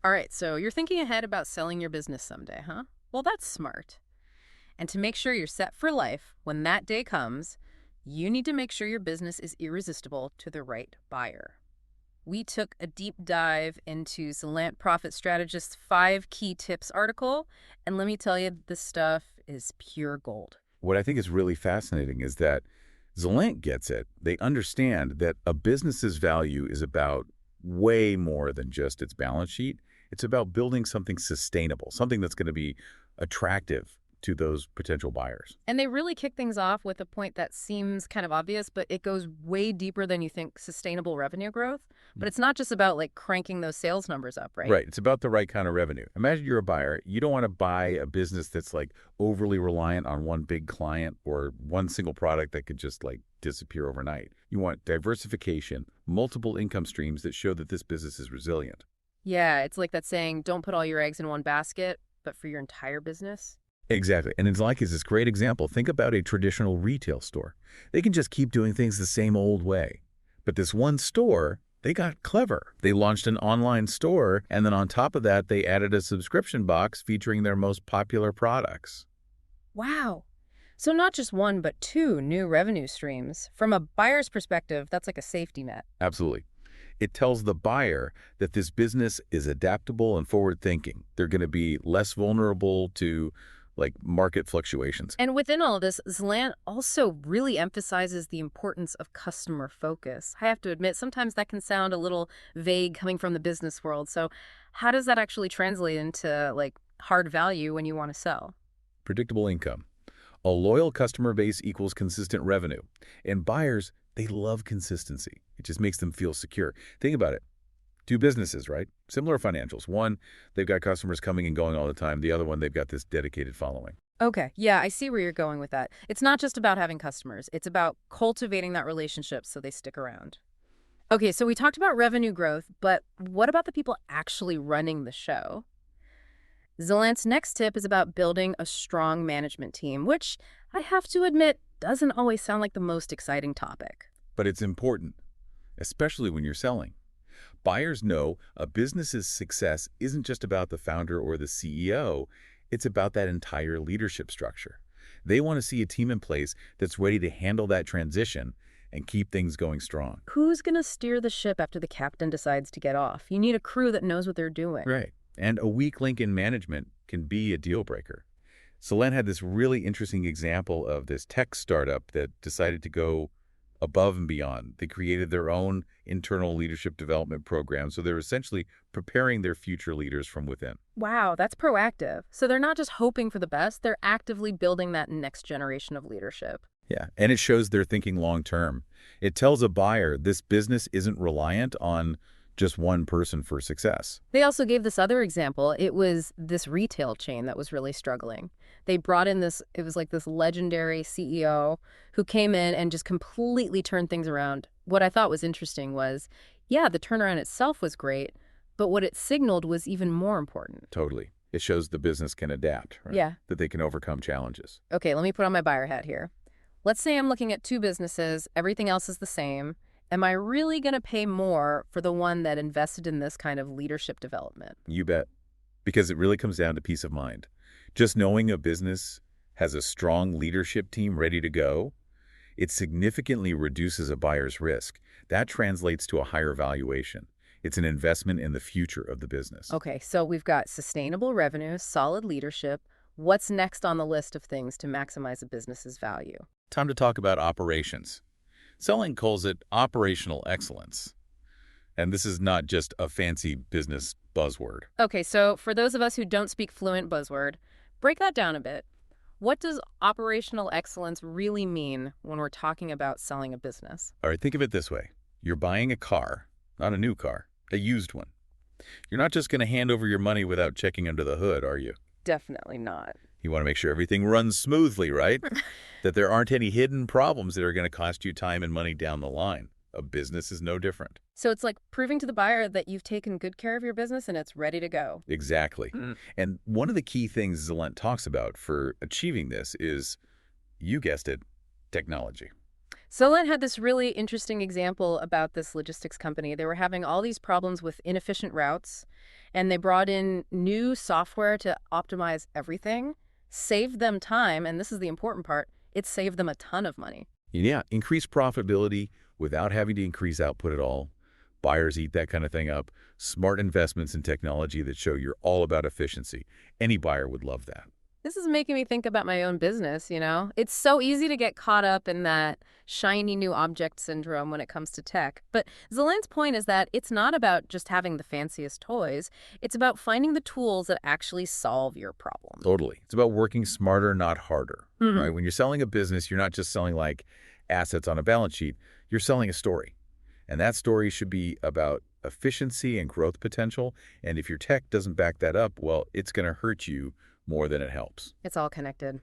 All right, so you're thinking ahead about selling your business someday, huh? Well, that's smart. And to make sure you're set for life when that day comes, you need to make sure your business is irresistible to the right buyer. We took a deep dive into Zalant Profit Strategist's 5 Key Tips article, and let me tell you, this stuff is pure gold. What I think is really fascinating is that Zalant gets it. They understand that a business's value is about way more than just its balance sheet. It's about building something sustainable, something that's going to be attractive to those potential buyers. And they really kick things off with a point that seems kind of obvious, but it goes way deeper than you think: sustainable revenue growth. But it's not just about like cranking those sales numbers up, right? Right. It's about the right kind of revenue. Imagine you're a buyer. You don't want to buy a business that's like overly reliant on one big client or one single product that could just like disappear overnight. You want diversification, multiple income streams that show that this business is resilient. Yeah, it's like that saying, don't put all your eggs in one basket, but for your entire business. Exactly. And it's like is this great example. Think about a traditional retail store. They can just keep doing things the same old way. But this one store, they got clever. They launched an online store, and then on top of that, they added a subscription box featuring their most popular products. Wow. So not just one, but 2 new revenue streams. From a buyer's perspective, that's like a safety net. Absolutely. It tells the buyer that this business is adaptable and forward-thinking. They're going to be less vulnerable to like market fluctuations. And within all of this, Zlant also really emphasizes the importance of customer focus. I have to admit, sometimes that can sound a little vague coming from the business world. So how does that actually translate into like hard value when you want to sell? Predictable income. A loyal customer base equals consistent revenue. And buyers, they love consistency. It just makes them feel secure. Think about it. 2 businesses, right? Similar financials. One, they've got customers coming and going all the time. The other one, they've got this dedicated following. Okay, yeah, I see where you're going with that. It's not just about having customers. It's about cultivating that relationship so they stick around. Okay, so we talked about revenue growth, but what about the people actually running the show? Zalant's next tip is about building a strong management team, which I have to admit doesn't always sound like the most exciting topic. But it's important, especially when you're selling. Buyers know a business's success isn't just about the founder or the CEO, it's about that entire leadership structure. They want to see a team in place that's ready to handle that transition and keep things going strong. Who's going to steer the ship after the captain decides to get off? You need a crew that knows what they're doing. Right. And a weak link in management can be a deal breaker. Solen had this really interesting example of this tech startup that decided to go above and beyond. They created their own internal leadership development program, so they're essentially preparing their future leaders from within. Wow, that's proactive. So they're not just hoping for the best, they're actively building that next generation of leadership. Yeah, and it shows they're thinking long term. It tells a buyer this business isn't reliant on just one person for success. They also gave this other example. It was this retail chain that was really struggling. They brought in this, it was like this legendary CEO who came in and just completely turned things around. What I thought was interesting was, yeah, the turnaround itself was great, but what it signaled was even more important. Totally. It shows the business can adapt, right? Yeah. That they can overcome challenges. Okay, let me put on my buyer hat here. Let's say I'm looking at 2 businesses, everything else is the same. Am I really going to pay more for the one that invested in this kind of leadership development? You bet. Because it really comes down to peace of mind. Just knowing a business has a strong leadership team ready to go, it significantly reduces a buyer's risk. That translates to a higher valuation. It's an investment in the future of the business. Okay, so we've got sustainable revenue, solid leadership. What's next on the list of things to maximize a business's value? Time to talk about operations. Selling calls it operational excellence. And this is not just a fancy business buzzword. Okay, so for those of us who don't speak fluent buzzword, break that down a bit. What does operational excellence really mean when we're talking about selling a business? All right, think of it this way. You're buying a car, not a new car, a used one. You're not just going to hand over your money without checking under the hood, are you? Definitely not. You want to make sure everything runs smoothly, right? That there aren't any hidden problems that are going to cost you time and money down the line. A business is no different. So it's like proving to the buyer that you've taken good care of your business and it's ready to go. Exactly. And one of the key things Zalent talks about for achieving this is, you guessed it, technology. Solent had this really interesting example about this logistics company. They were having all these problems with inefficient routes, and they brought in new software to optimize everything, saved them time, and this is the important part, it saved them a ton of money. Yeah, increase profitability without having to increase output at all. Buyers eat that kind of thing up. Smart investments in technology that show you're all about efficiency. Any buyer would love that. This is making me think about my own business, you know? It's so easy to get caught up in that shiny new object syndrome when it comes to tech. But Zelen's point is that it's not about just having the fanciest toys. It's about finding the tools that actually solve your problem. Totally. It's about working smarter, not harder, Mhm. right? When you're selling a business, you're not just selling like assets on a balance sheet. You're selling a story. And that story should be about efficiency and growth potential. And if your tech doesn't back that up, well, it's going to hurt you more than it helps. It's all connected.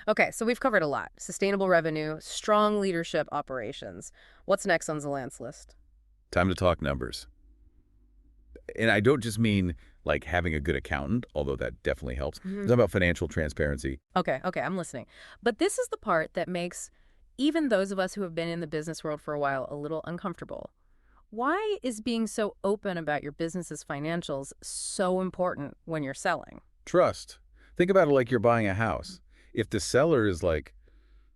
Okay, so we've covered a lot. Sustainable revenue, strong leadership operations. What's next on Zelen's list? Time to talk numbers. And I don't just mean like having a good accountant, although that definitely helps. It's about financial transparency. Okay, I'm listening. But this is the part that makes even those of us who have been in the business world for a while a little uncomfortable. Why is being so open about your business's financials so important when you're selling? Trust. Think about it like you're buying a house. If the seller is like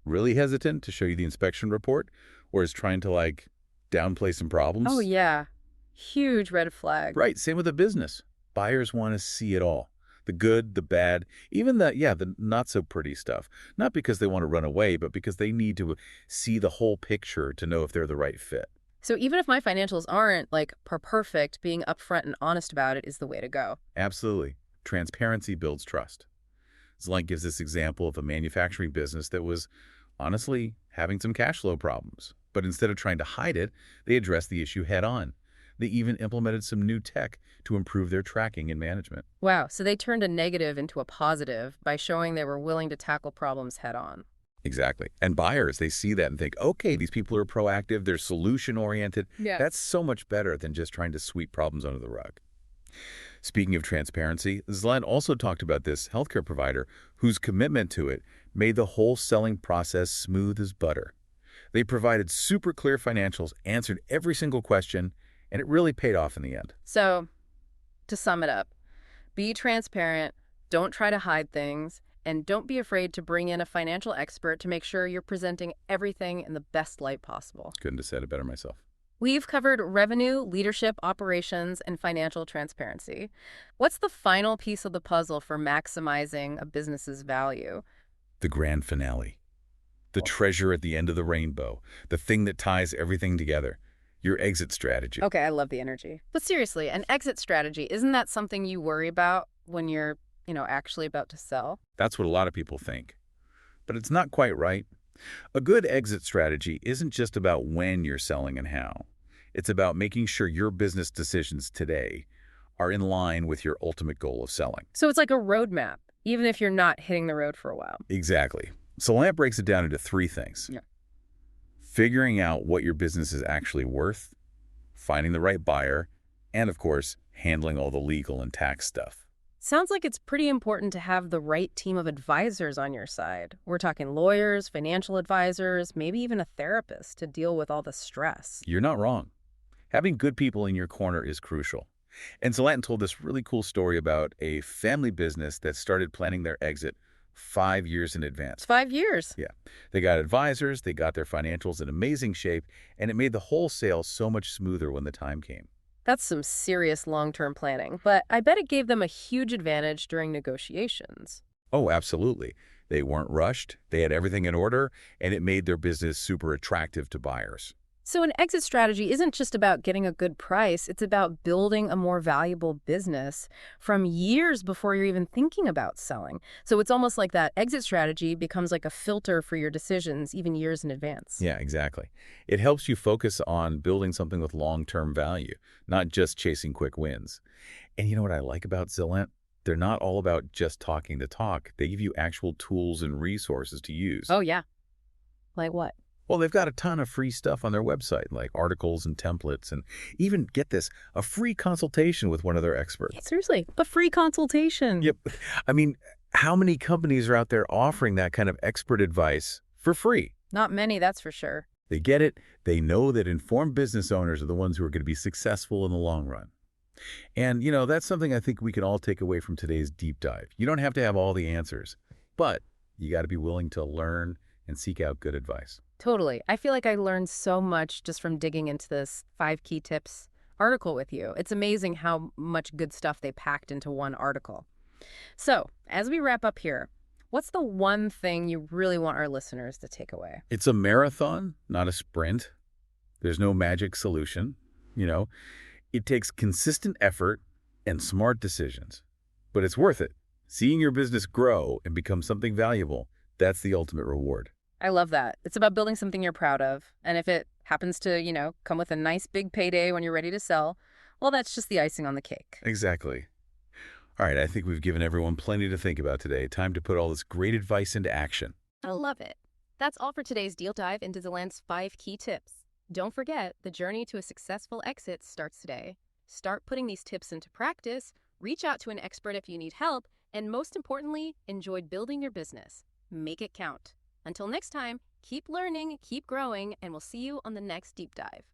really hesitant to show you the inspection report or is trying to like downplay some problems. Oh, yeah. Huge red flag. Right, same with a business. Buyers want to see it all. The good, the bad, even the not so pretty stuff. Not because they want to run away, but because they need to see the whole picture to know if they're the right fit. So even if my financials aren't like perfect, being upfront and honest about it is the way to go. Absolutely. Transparency builds trust. Zelent gives this example of a manufacturing business that was honestly having some cash flow problems. But instead of trying to hide it, they addressed the issue head on. They even implemented some new tech to improve their tracking and management. Wow, so they turned a negative into a positive by showing they were willing to tackle problems head on. Exactly. And buyers, they see that and think, okay, these people are proactive, they're solution-oriented. Yeah. That's so much better than just trying to sweep problems under the rug. Speaking of transparency, Zelent also talked about this healthcare provider whose commitment to it made the whole selling process smooth as butter. They provided super clear financials, answered every single question, and it really paid off in the end. So, to sum it up, be transparent, don't try to hide things, and don't be afraid to bring in a financial expert to make sure you're presenting everything in the best light possible. Couldn't have said it better myself. We've covered revenue, leadership, operations, and financial transparency. What's the final piece of the puzzle for maximizing a business's value? The grand finale. The treasure at the end of the rainbow. The thing that ties everything together. Your exit strategy. Okay, I love the energy. But seriously, an exit strategy, isn't that something you worry about when you're, actually about to sell? That's what a lot of people think. But it's not quite right. A good exit strategy isn't just about when you're selling and how. It's about making sure your business decisions today are in line with your ultimate goal of selling. So it's like a roadmap, even if you're not hitting the road for a while. Exactly. Zelent breaks it down into three things. Yeah. Figuring out what your business is actually worth, finding the right buyer, and of course, handling all the legal and tax stuff. Sounds like it's pretty important to have the right team of advisors on your side. We're talking lawyers, financial advisors, maybe even a therapist to deal with all the stress. You're not wrong. Having good people in your corner is crucial. And Zelent told this really cool story about a family business that started planning their exit 5 years in advance. 5 years? Yeah. They got advisors, they got their financials in amazing shape, and it made the whole sale so much smoother when the time came. That's some serious long-term planning, but I bet it gave them a huge advantage during negotiations. Oh, absolutely. They weren't rushed, they had everything in order, and it made their business super attractive to buyers. So an exit strategy isn't just about getting a good price, it's about building a more valuable business from years before you're even thinking about selling. So it's almost like that exit strategy becomes like a filter for your decisions even years in advance. Yeah, exactly. It helps you focus on building something with long-term value, not just chasing quick wins. And you know what I like about Zelent? They're not all about just talking the talk. They give you actual tools and resources to use. Oh, yeah. Like what? Well, they've got a ton of free stuff on their website, like articles and templates, and even, get this, a free consultation with one of their experts. Seriously, a free consultation. Yep. I mean, how many companies are out there offering that kind of expert advice for free? Not many, that's for sure. They get it. They know that informed business owners are the ones who are going to be successful in the long run. And, that's something I think we can all take away from today's deep dive. You don't have to have all the answers, but you got to be willing to learn and seek out good advice. Totally. I feel like I learned so much just from digging into this 5 key tips article with you. It's amazing how much good stuff they packed into one article. So, as we wrap up here, what's the one thing you really want our listeners to take away? It's a marathon, not a sprint. There's no magic solution. You know, it takes consistent effort and smart decisions, but it's worth it. Seeing your business grow and become something valuable, that's the ultimate reward. I love that. It's about building something you're proud of. And if it happens to, come with a nice big payday when you're ready to sell, well, that's just the icing on the cake. Exactly. All right, I think we've given everyone plenty to think about today. Time to put all this great advice into action. I love it. That's all for today's deal dive into Zalant's 5 key tips. Don't forget, the journey to a successful exit starts today. Start putting these tips into practice, reach out to an expert if you need help, and most importantly, enjoy building your business. Make it count. Until next time, keep learning, keep growing, and we'll see you on the next deep dive.